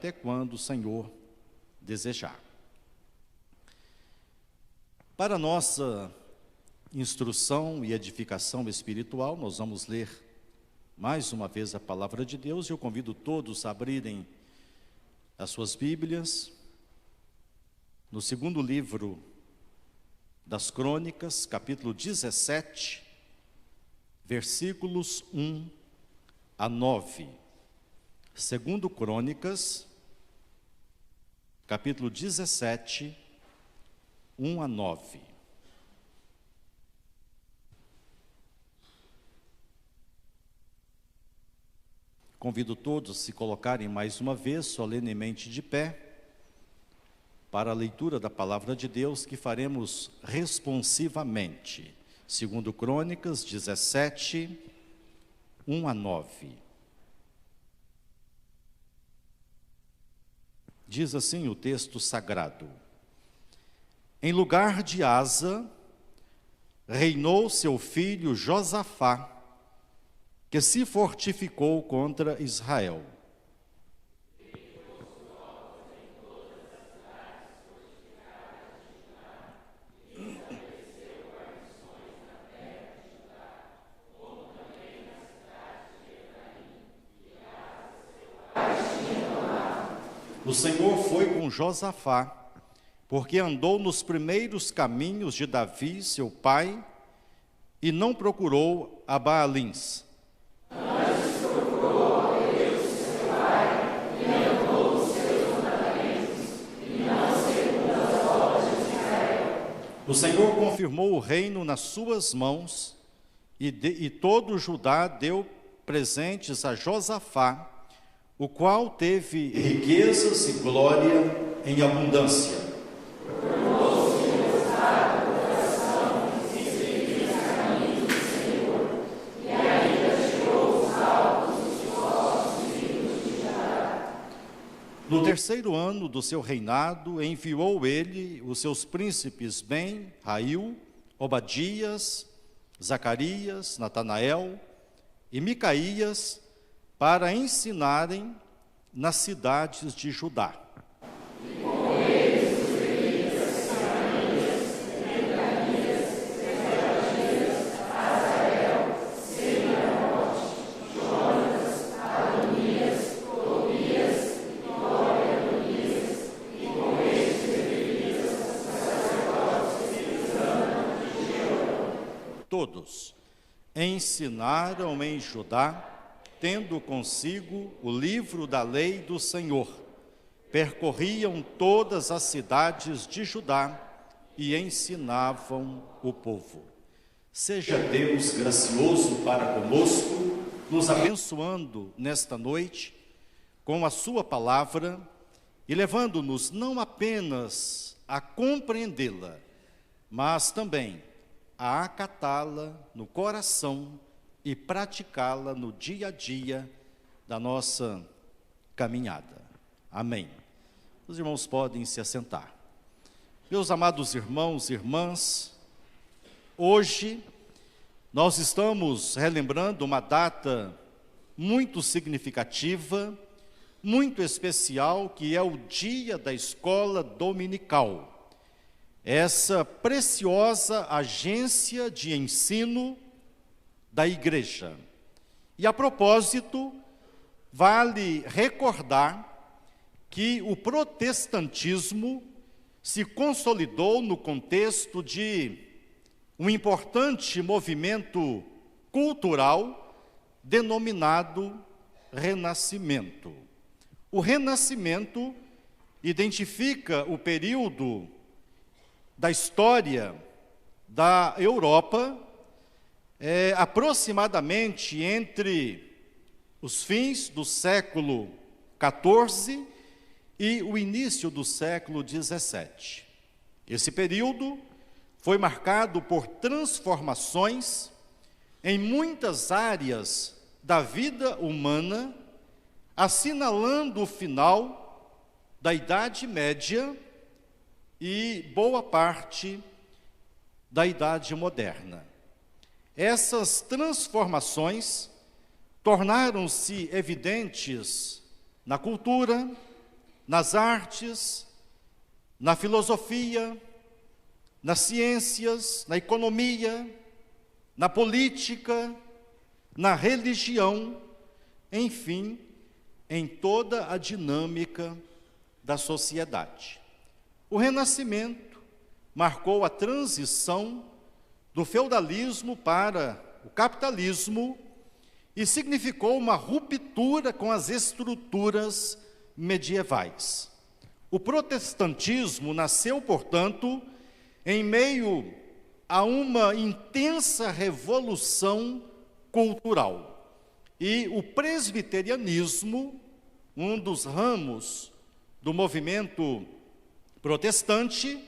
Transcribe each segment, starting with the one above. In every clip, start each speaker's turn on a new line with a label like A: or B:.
A: até quando o Senhor desejar. Para nossa instrução e edificação espiritual, nós vamos ler mais uma vez a palavra de Deus, e eu convido todos a abrirem as suas Bíblias no segundo livro das Crônicas, capítulo 17, versículos 1 a 9. Segundo Crônicas, capítulo 17, 1 a 9. Convido todos a se colocarem mais uma vez, solenemente de pé, para a leitura da palavra de Deus, que faremos responsivamente. Segundo Crônicas 17, 1 a 9. Diz assim o texto sagrado: Em lugar de Asa, reinou seu filho Josafá, que se fortificou contra Israel. O Senhor foi com Josafá, porque andou nos primeiros caminhos de Davi, seu pai, e não procurou a Baalins.
B: Antes procurou a Deus, seu pai, e andou nos seus mandamentos, e não segundo as obras de Israel.
A: O Senhor confirmou o reino nas suas mãos, e todo Judá deu presentes a Josafá, o qual teve riquezas e glória em abundância.
B: Tornou-se engraçado o coração e seguiu os caminhos do Senhor, e ainda tirou os altos e os altos filhos de Judá.
A: No terceiro ano do seu reinado, enviou ele os seus príncipes Ben, Rail, Obadias, Zacarias, Natanael e Micaías, para ensinarem nas cidades de Judá.
B: E com eles os levitas, Semaías, Netanias, Zebadias, Azael, Semiamote, Jonas, Adonias, Tobias e Tobias, e com estes levitas, os sacerdotes Elisama e Jeorão.
A: Todos ensinaram em Judá, tendo consigo o livro da lei do Senhor, percorriam todas as cidades de Judá e ensinavam o povo. Seja Deus gracioso para conosco, nos abençoando nesta noite com a sua palavra e levando-nos não apenas a compreendê-la, mas também a acatá-la no coração e praticá-la no dia a dia da nossa caminhada. Amém. Os irmãos podem se assentar. Meus amados irmãos e irmãs, hoje nós estamos relembrando uma data muito significativa, muito especial, que é o dia da escola dominical. Essa preciosa agência de ensino da igreja. E a propósito, vale recordar que o protestantismo se consolidou no contexto de um importante movimento cultural denominado Renascimento. O Renascimento identifica o período da história da Europa, aproximadamente entre os fins do século XIV e o início do século XVII. Esse período foi marcado por transformações em muitas áreas da vida humana, assinalando o final da Idade Média e boa parte da Idade Moderna. Essas transformações tornaram-se evidentes na cultura, nas artes, na filosofia, nas ciências, na economia, na política, na religião, enfim, em toda a dinâmica da sociedade. O Renascimento marcou a transição do feudalismo para o capitalismo e significou uma ruptura com as estruturas medievais. O protestantismo nasceu, portanto, em meio a uma intensa revolução cultural. E o presbiterianismo, um dos ramos do movimento protestante,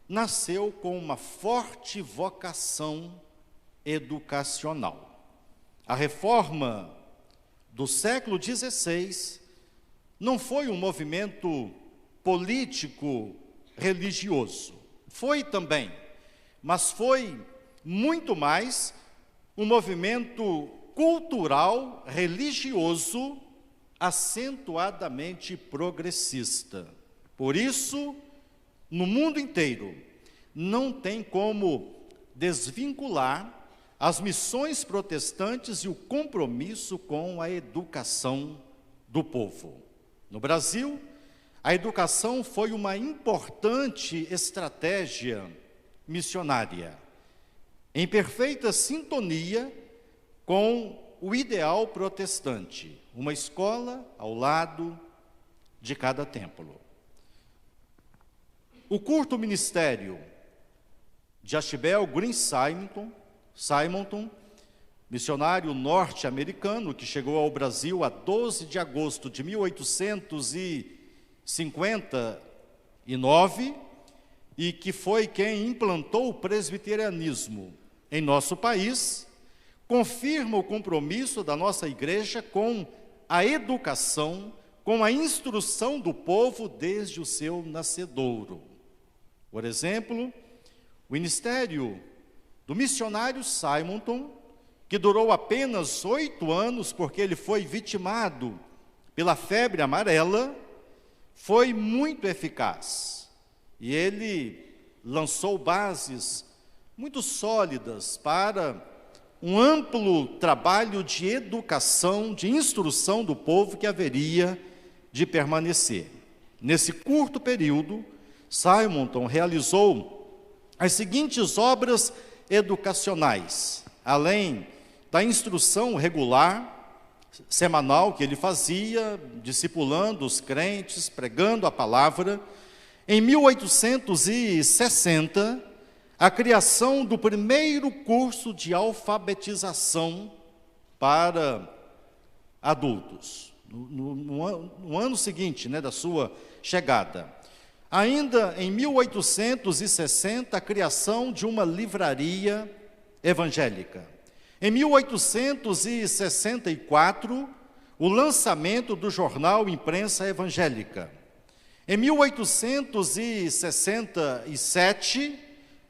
A: nasceu com uma forte vocação educacional. A reforma do século XVI não foi um movimento político religioso. Foi também, mas foi muito mais um movimento cultural, religioso, acentuadamente progressista. Por isso, no mundo inteiro, não tem como desvincular as missões protestantes e o compromisso com a educação do povo. No Brasil, a educação foi uma importante estratégia missionária, em perfeita sintonia com o ideal protestante, uma escola ao lado de cada templo. O curto ministério de Ashbel Green Simonton, missionário norte-americano que chegou ao Brasil a 12 de agosto de 1859 e que foi quem implantou o presbiterianismo em nosso país, confirma o compromisso da nossa igreja com a educação, com a instrução do povo desde o seu nascedouro. Por exemplo, o ministério do missionário Simonton, que durou apenas 8 anos, porque ele foi vitimado pela febre amarela, foi muito eficaz. E ele lançou bases muito sólidas para um amplo trabalho de educação, de instrução do povo que haveria de permanecer. Nesse curto período, Simonton realizou as seguintes obras educacionais, além da instrução regular, semanal, que ele fazia, discipulando os crentes, pregando a palavra. Em 1860, a criação do primeiro curso de alfabetização para adultos, no ano seguinte, da sua chegada. Ainda em 1860, a criação de uma livraria evangélica. Em 1864, o lançamento do jornal Imprensa Evangélica. Em 1867,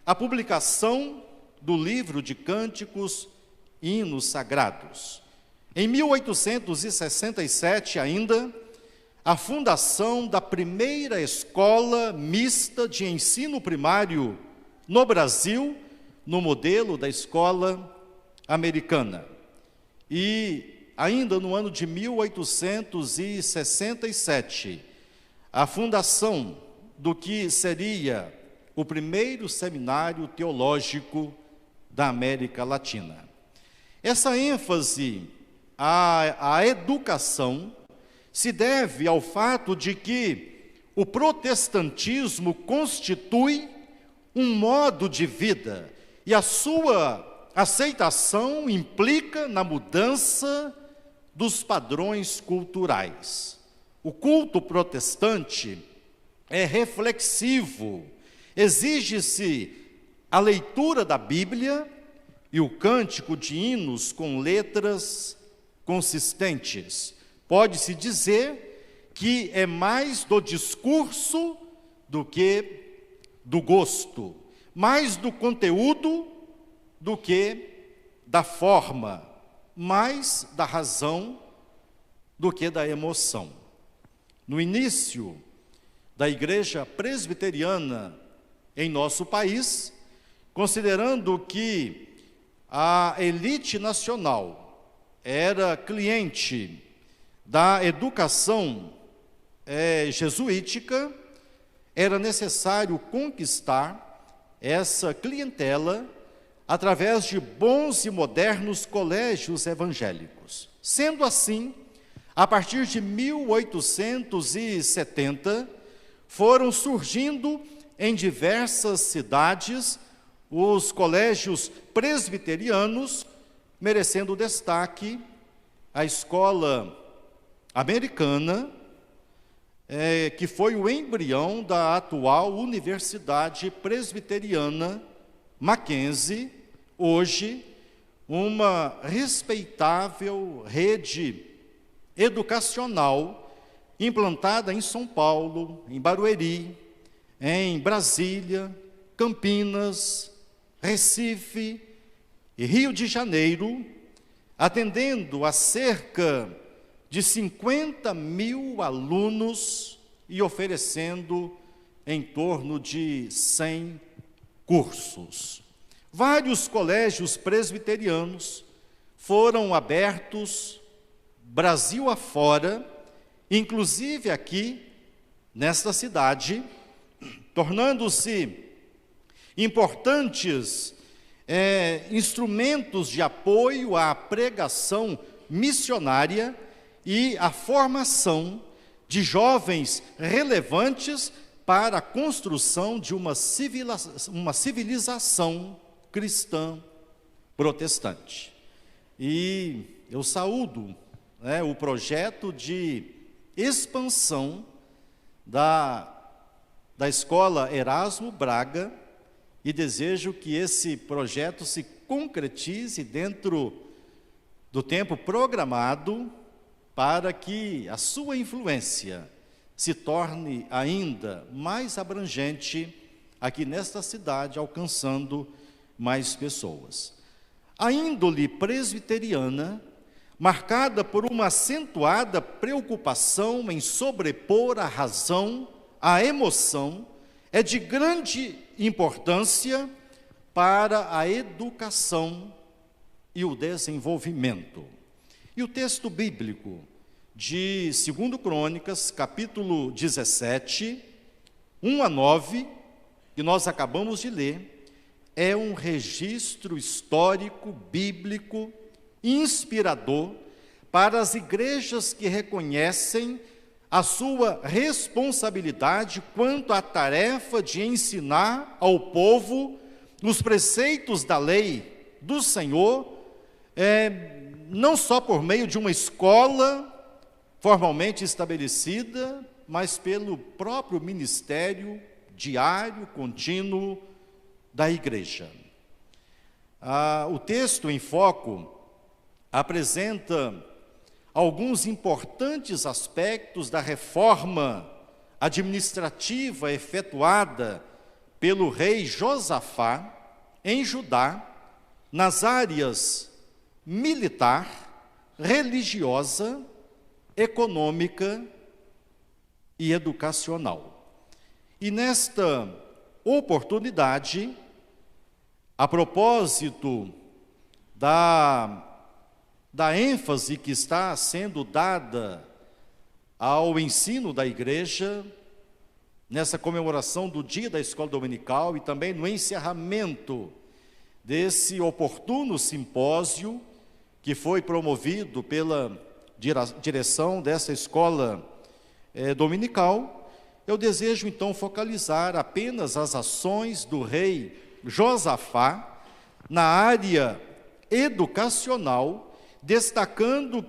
A: a publicação do livro de cânticos e hinos sagrados. Em 1867, ainda, a fundação da primeira escola mista de ensino primário no Brasil, no modelo da escola americana. E ainda no ano de 1867, a fundação do que seria o primeiro seminário teológico da América Latina. Essa ênfase à educação se deve ao fato de que o protestantismo constitui um modo de vida e a sua aceitação implica na mudança dos padrões culturais. O culto protestante é reflexivo, exige-se a leitura da Bíblia e o cântico de hinos com letras consistentes. Pode-se dizer que é mais do discurso do que do gosto, mais do conteúdo do que da forma, mais da razão do que da emoção. no início da igreja presbiteriana em nosso país, considerando que a elite nacional era cliente da educação jesuítica, era necessário conquistar essa clientela através de bons e modernos colégios evangélicos. Sendo assim, a partir de 1870, foram surgindo em diversas cidades os colégios presbiterianos, merecendo destaque a escola americana, que foi o embrião da atual Universidade Presbiteriana Mackenzie, hoje uma respeitável rede educacional implantada em São Paulo, em Barueri, em Brasília, Campinas, Recife e Rio de Janeiro, atendendo a cerca de 50 mil alunos e oferecendo em torno de 100 cursos. Vários colégios presbiterianos foram abertos Brasil afora, inclusive aqui nesta cidade, tornando-se importantes instrumentos de apoio à pregação missionária e à formação de jovens relevantes para a construção de uma civilização cristã protestante. E eu saúdo o projeto de expansão da Escola Erasmo Braga e desejo que esse projeto se concretize dentro do tempo programado para que a sua influência se torne ainda mais abrangente aqui nesta cidade, alcançando mais pessoas. A índole presbiteriana, marcada por uma acentuada preocupação em sobrepor a razão à emoção, é de grande importância para a educação e o desenvolvimento. E o texto bíblico de 2 Crônicas, capítulo 17, 1 a 9, que nós acabamos de ler, é um registro histórico, bíblico, inspirador para as igrejas que reconhecem a sua responsabilidade quanto à tarefa de ensinar ao povo os preceitos da lei do Senhor, não só por meio de uma escola formalmente estabelecida, mas pelo próprio ministério diário, contínuo da igreja. O texto em foco apresenta alguns importantes aspectos da reforma administrativa efetuada pelo rei Josafá em Judá, nas áreas militar, religiosa, econômica e educacional. E nesta oportunidade, a propósito da ênfase que está sendo dada ao ensino da igreja, nessa comemoração do dia da escola dominical e também no encerramento desse oportuno simpósio que foi promovido pela direção dessa escola dominical, eu desejo então focalizar apenas as ações do rei Josafá na área educacional, destacando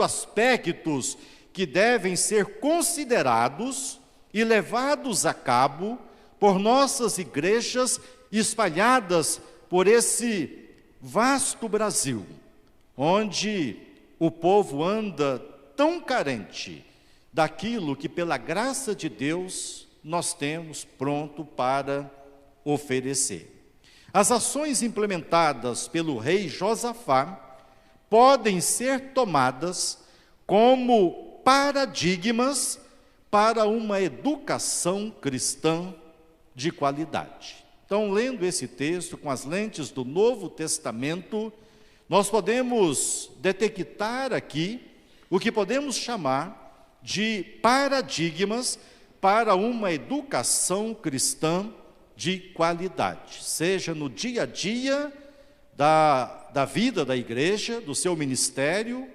A: aspectos que devem ser considerados e levados a cabo por nossas igrejas espalhadas por esse vasto Brasil, onde o povo anda tão carente daquilo que, pela graça de Deus, nós temos pronto para oferecer. As ações implementadas pelo rei Josafá podem ser tomadas como paradigmas para uma educação cristã de qualidade. Então, lendo esse texto com as lentes do Novo Testamento, nós podemos detectar aqui o que podemos chamar de paradigmas para uma educação cristã de qualidade, seja no dia a dia da vida da igreja, do seu ministério,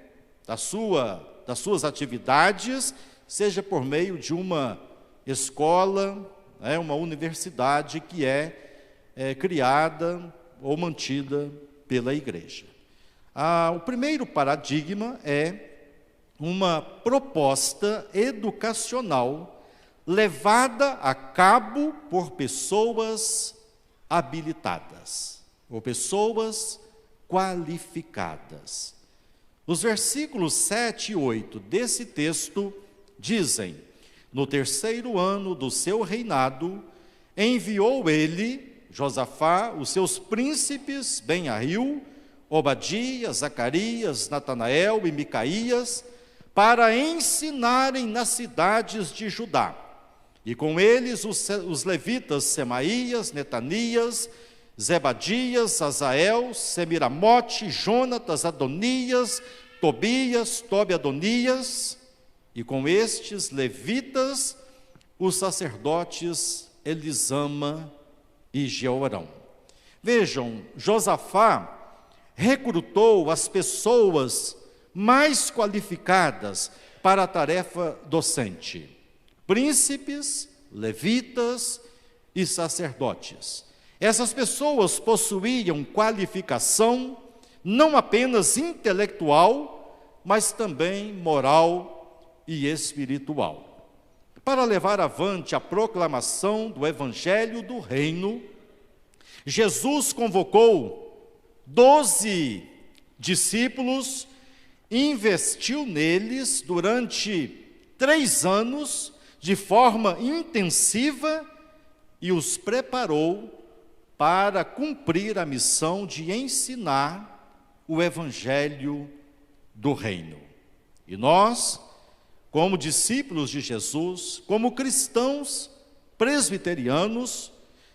A: das suas atividades, seja por meio de uma escola, uma universidade que é criada ou mantida pela igreja. O primeiro paradigma é uma proposta educacional levada a cabo por pessoas habilitadas, ou pessoas qualificadas. Os versículos 7 e 8 desse texto dizem: no 3º ano do seu reinado, enviou ele, Josafá, os seus príncipes, Ben-Ariu, Obadias, Zacarias, Natanael e Micaías, para ensinarem nas cidades de Judá. E com eles os levitas Semaías, Netanias, Zebadias, Azael, Semiramote, Jonatas, Adonias, Tobias, Tobi-Adonias, e com estes levitas, os sacerdotes Elisama e Jeorão. Vejam, Josafá recrutou as pessoas mais qualificadas para a tarefa docente: príncipes, levitas e sacerdotes. Essas pessoas possuíam qualificação não apenas intelectual, mas também moral e espiritual. Para levar avante a proclamação do Evangelho do Reino, Jesus convocou 12 discípulos, investiu neles durante 3 anos de forma intensiva e os preparou para cumprir a missão de ensinar o Evangelho do Reino. E nós, como discípulos de Jesus, como cristãos presbiterianos,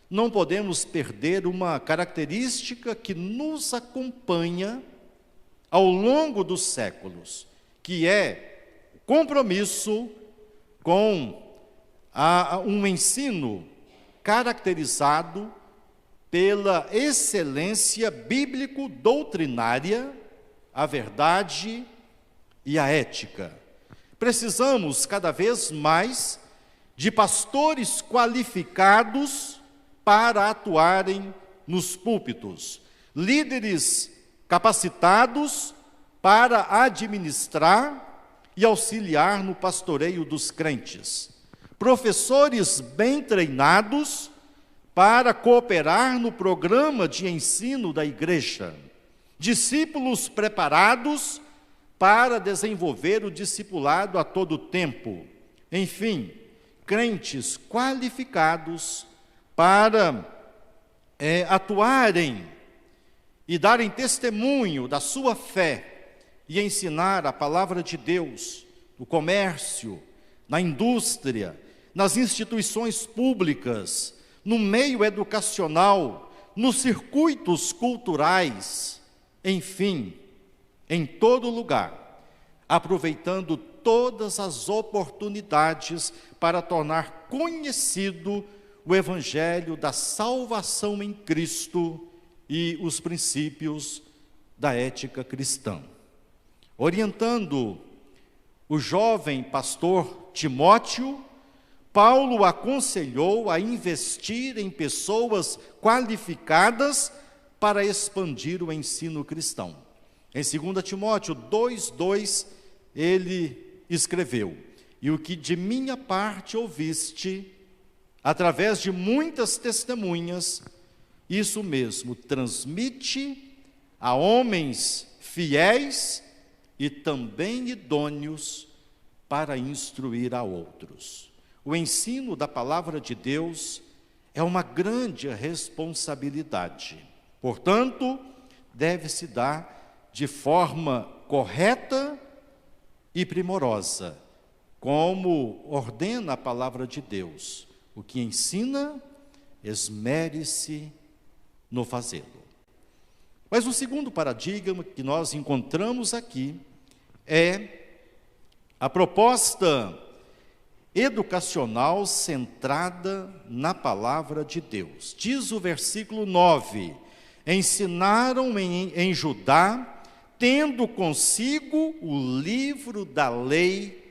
A: não podemos perder uma característica que nos acompanha ao longo dos séculos, que é o compromisso com um ensino caracterizado pela excelência bíblico-doutrinária, a verdade e a ética. Precisamos cada vez mais de pastores qualificados para atuarem nos púlpitos, líderes capacitados para administrar e auxiliar no pastoreio dos crentes, professores bem treinados para cooperar no programa de ensino da igreja, discípulos preparados para desenvolver o discipulado a todo tempo, enfim, crentes qualificados para atuarem e darem testemunho da sua fé e ensinar a palavra de Deus no comércio, na indústria, nas instituições públicas, no meio educacional, nos circuitos culturais, enfim, em todo lugar, aproveitando todas as oportunidades para tornar conhecido o Evangelho da salvação em Cristo e os princípios da ética cristã. Orientando o jovem pastor Timóteo, Paulo aconselhou a investir em pessoas qualificadas para expandir o ensino cristão. Em 2 Timóteo 2:2, ele escreveu: e o que de minha parte ouviste, através de muitas testemunhas, isso mesmo transmite a homens fiéis e também idôneos para instruir a outros. O ensino da palavra de Deus é uma grande responsabilidade. Portanto, deve-se dar de forma correta e primorosa, como ordena a palavra de Deus: o que ensina, esmere-se no fazê-lo. Mas o segundo paradigma que nós encontramos aqui é a proposta educacional centrada na palavra de Deus. Diz o versículo 9: ensinaram em Judá, tendo consigo o livro da lei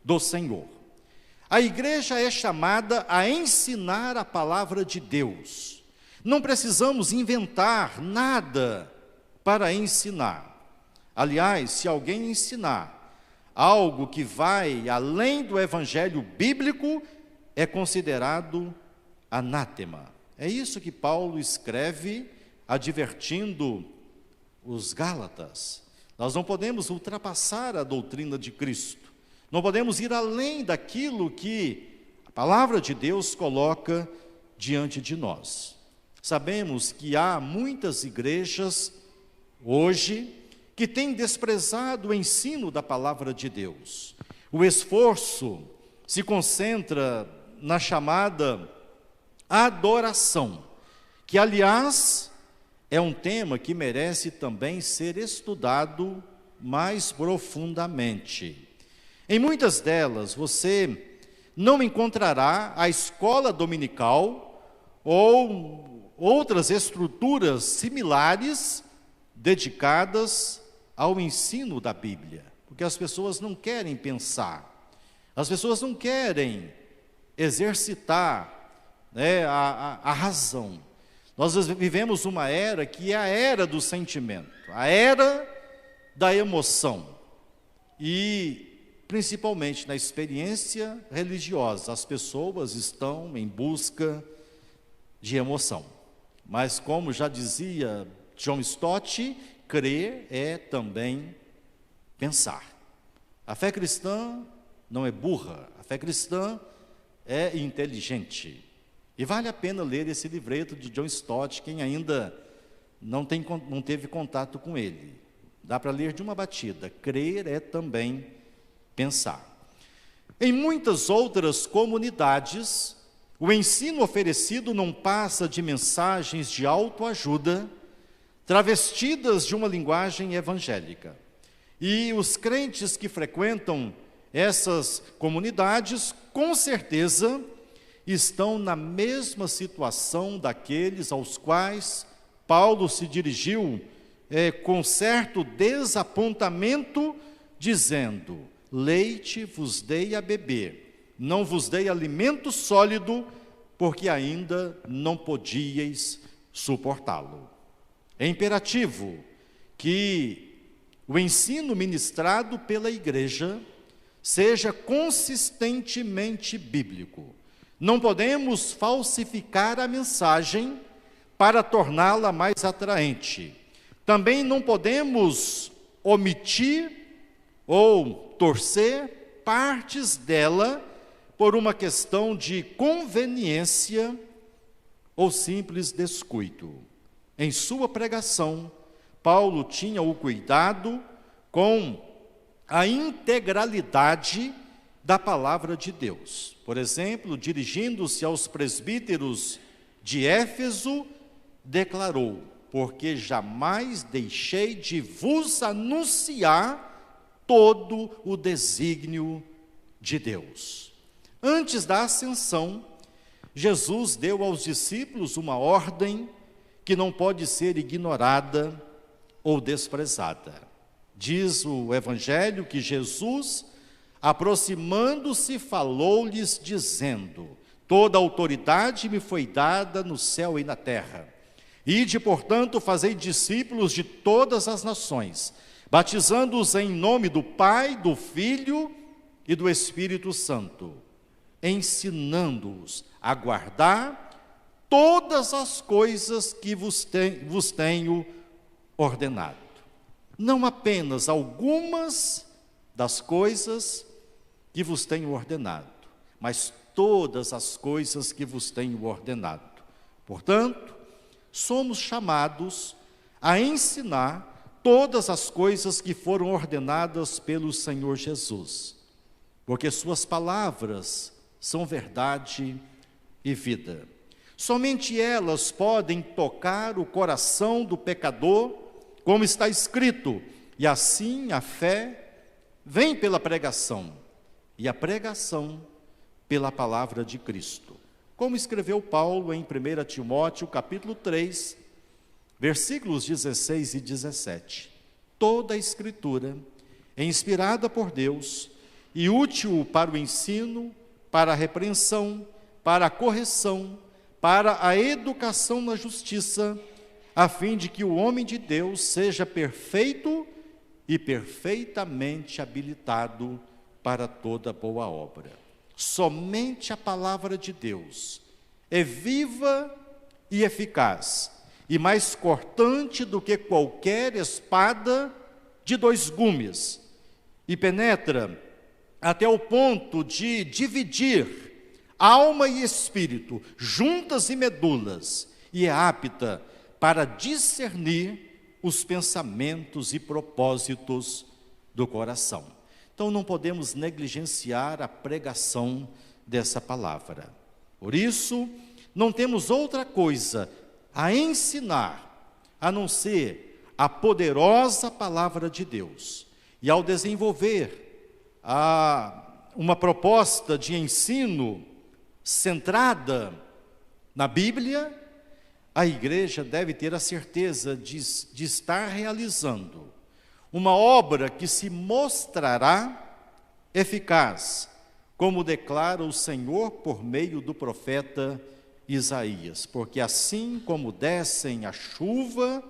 A: do Senhor. A igreja é chamada a ensinar a palavra de Deus. Não precisamos inventar nada para ensinar. Aliás, se alguém ensinar algo que vai além do evangelho bíblico, é considerado anátema. É isso que Paulo escreve, advertindo os Gálatas. Nós não podemos ultrapassar a doutrina de Cristo. Não podemos ir além daquilo que a palavra de Deus coloca diante de nós. Sabemos que há muitas igrejas hoje que têm desprezado o ensino da palavra de Deus. O esforço se concentra na chamada adoração, que, aliás, é um tema que merece também ser estudado mais profundamente. Em muitas delas, você não encontrará a escola dominical ou outras estruturas similares dedicadas ao ensino da Bíblia, porque as pessoas não querem pensar, as pessoas não querem exercitar, a razão. Nós vivemos uma era que é a era do sentimento, a era da emoção, e principalmente na experiência religiosa, as pessoas estão em busca de emoção. Mas, como já dizia John Stott, crer é também pensar. A fé cristã não é burra, a fé cristã é inteligente. E vale a pena ler esse livreto de John Stott, quem ainda não teve contato com ele. Dá para ler de uma batida. Crer é também pensar. Em muitas outras comunidades, o ensino oferecido não passa de mensagens de autoajuda, travestidas de uma linguagem evangélica. E os crentes que frequentam essas comunidades, com certeza, estão na mesma situação daqueles aos quais Paulo se dirigiu com certo desapontamento, dizendo: leite vos dei a beber, não vos dei alimento sólido, porque ainda não podíeis suportá-lo. É imperativo que o ensino ministrado pela igreja seja consistentemente bíblico. Não podemos falsificar a mensagem para torná-la mais atraente. Também não podemos omitir ou torcer partes dela por uma questão de conveniência ou simples descuido. Em sua pregação, Paulo tinha o cuidado com a integralidade da palavra de Deus. Por exemplo, dirigindo-se aos presbíteros de Éfeso, declarou: porque jamais deixei de vos anunciar todo o desígnio de Deus. Antes da ascensão, Jesus deu aos discípulos uma ordem que não pode ser ignorada ou desprezada. Diz o Evangelho que Jesus, aproximando-se, falou-lhes dizendo: toda autoridade me foi dada no céu e na terra. Ide, portanto, fazei discípulos de todas as nações, batizando-os em nome do Pai, do Filho e do Espírito Santo, ensinando-os a guardar todas as coisas que vos tenho ordenado. Não apenas algumas das coisas que vos tenho ordenado, mas todas as coisas que vos tenho ordenado. Portanto, somos chamados a ensinar todas as coisas que foram ordenadas pelo Senhor Jesus. porque suas palavras são verdade e vida. Somente elas podem tocar o coração do pecador, como está escrito, e assim a fé vem pela pregação, e a pregação pela palavra de Cristo. Como escreveu Paulo em 1 Timóteo, capítulo 3, versículos 16 e 17. Toda a Escritura é inspirada por Deus e útil para o ensino, para a repreensão, para a correção, para a educação na justiça, a fim de que o homem de Deus seja perfeito e perfeitamente habilitado para toda boa obra. Somente a palavra de Deus é viva e eficaz, e mais cortante do que qualquer espada de 2 gumes, e penetra até o ponto de dividir alma e espírito, juntas e medulas, e é apta para discernir os pensamentos e propósitos do coração. Então não podemos negligenciar a pregação dessa palavra. Por isso, não temos outra coisa a ensinar, a não ser a poderosa palavra de Deus. E ao desenvolver uma proposta de ensino centrada na Bíblia, a igreja deve ter a certeza de estar realizando uma obra que se mostrará eficaz, como declara o Senhor por meio do profeta Isaías. Porque assim como descem a chuva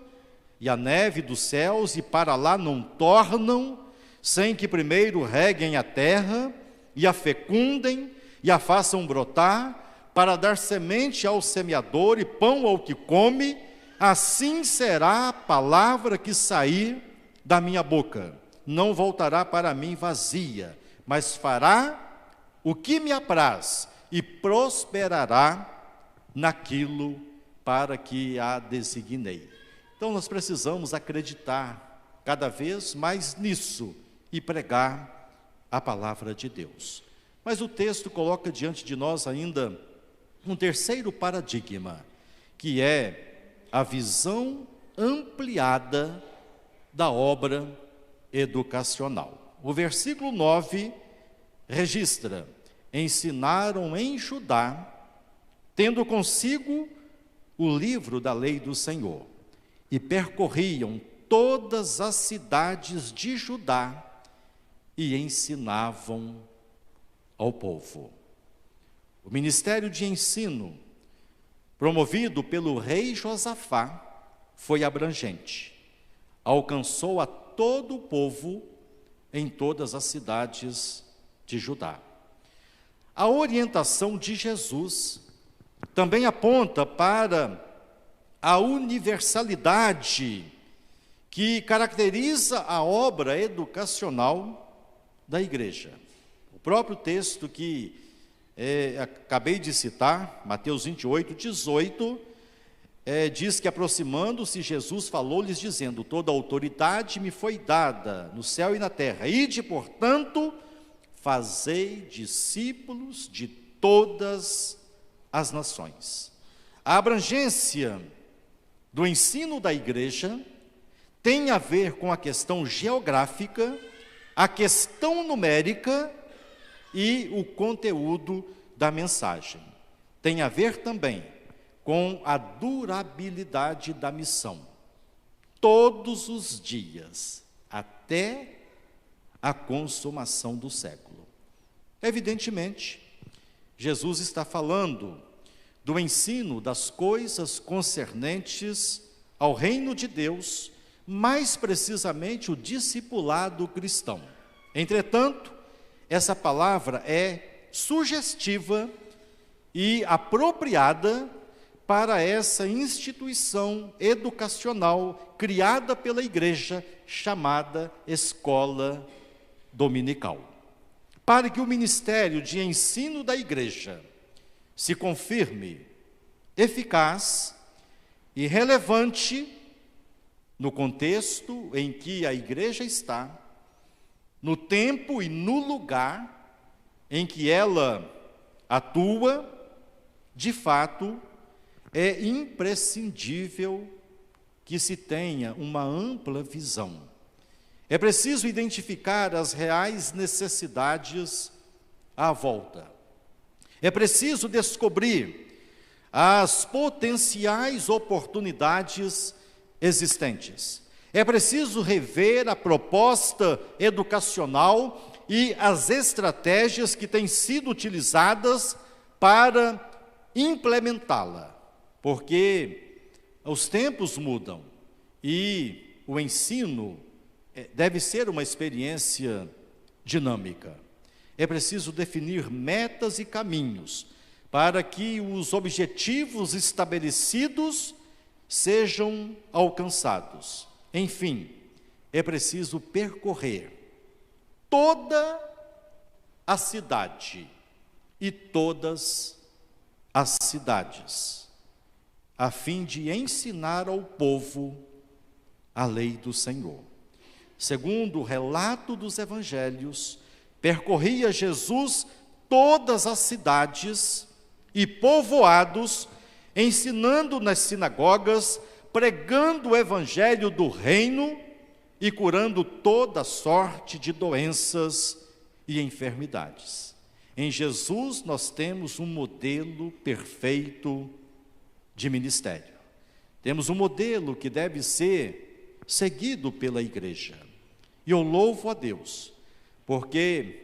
A: e a neve dos céus e para lá não tornam, sem que primeiro reguem a terra e a fecundem e a façam brotar, para dar semente ao semeador e pão ao que come, assim será a palavra que sair da minha boca. Não voltará para mim vazia, mas fará o que me apraz e prosperará naquilo para que a designei. Então nós precisamos acreditar cada vez mais nisso e pregar a palavra de Deus. Mas o texto coloca diante de nós ainda um terceiro paradigma, que é a visão ampliada da obra educacional. O versículo 9 registra: ensinaram em Judá, tendo consigo o livro da lei do Senhor, e percorriam todas as cidades de Judá e ensinavam ao povo. O ministério de ensino, promovido pelo rei Josafá, foi abrangente. Alcançou a todo o povo em todas as cidades de Judá. A orientação de Jesus também aponta para a universalidade que caracteriza a obra educacional da igreja. O próprio texto que acabei de citar, Mateus 28, 18, diz que aproximando-se Jesus falou-lhes dizendo: toda autoridade me foi dada no céu e na terra, ide, portanto, fazei discípulos de todas as nações. A abrangência do ensino da igreja tem a ver com a questão geográfica, a questão numérica e o conteúdo da mensagem. Tem a ver também com a durabilidade da missão. Todos os dias, até a consumação do século. Evidentemente, Jesus está falando do ensino das coisas concernentes ao reino de Deus, mais precisamente o discipulado cristão. Entretanto, essa palavra é sugestiva e apropriada para essa instituição educacional criada pela igreja, chamada escola dominical. Para que o ministério de ensino da igreja se confirme eficaz e relevante no contexto em que a igreja está, no tempo e no lugar, em que ela atua, de fato, é imprescindível que se tenha uma ampla visão. É preciso identificar as reais necessidades à volta. É preciso descobrir as potenciais oportunidades existentes. É preciso rever a proposta educacional e as estratégias que têm sido utilizadas para implementá-la, porque os tempos mudam e o ensino deve ser uma experiência dinâmica. É preciso definir metas e caminhos para que os objetivos estabelecidos sejam alcançados. Enfim, é preciso percorrer toda a cidade e todas as cidades, a fim de ensinar ao povo a lei do Senhor. Segundo o relato dos evangelhos, percorria Jesus todas as cidades e povoados, ensinando nas sinagogas, pregando o evangelho do reino e curando toda sorte de doenças e enfermidades. Em Jesus nós temos um modelo perfeito de ministério. Temos um modelo que deve ser seguido pela igreja. E eu louvo a Deus, porque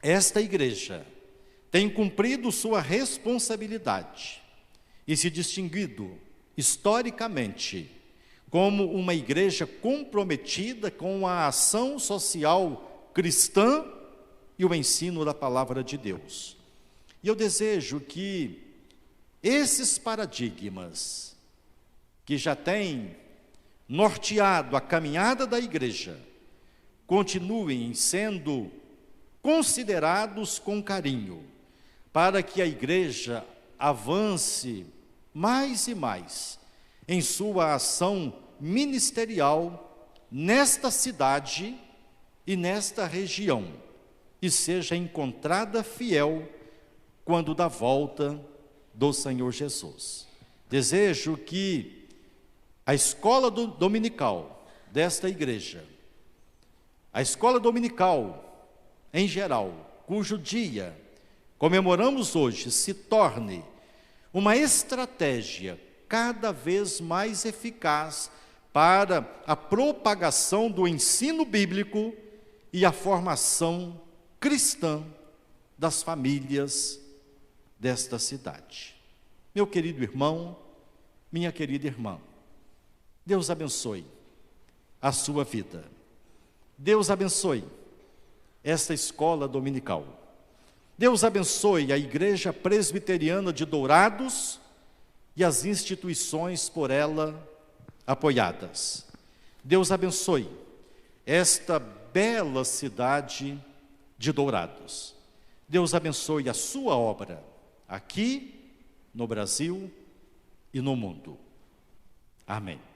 A: esta igreja tem cumprido sua responsabilidade e se distinguido historicamente como uma igreja comprometida com a ação social cristã e o ensino da palavra de Deus. E eu desejo que esses paradigmas que já têm norteado a caminhada da igreja continuem sendo considerados com carinho, para que a igreja avance mais e mais em sua ação ministerial nesta cidade e nesta região, e seja encontrada fiel quando da volta do Senhor Jesus. Desejo que a escola dominical desta igreja, a escola dominical em geral, cujo dia comemoramos hoje, se torne uma estratégia cada vez mais eficaz para a propagação do ensino bíblico e a formação cristã das famílias desta cidade. Meu querido irmão, minha querida irmã, Deus abençoe a sua vida. Deus abençoe esta escola dominical. Deus abençoe a Igreja Presbiteriana de Dourados e as instituições por ela apoiadas. Deus abençoe esta bela cidade de Dourados. Deus abençoe a sua obra aqui no Brasil e no mundo. Amém.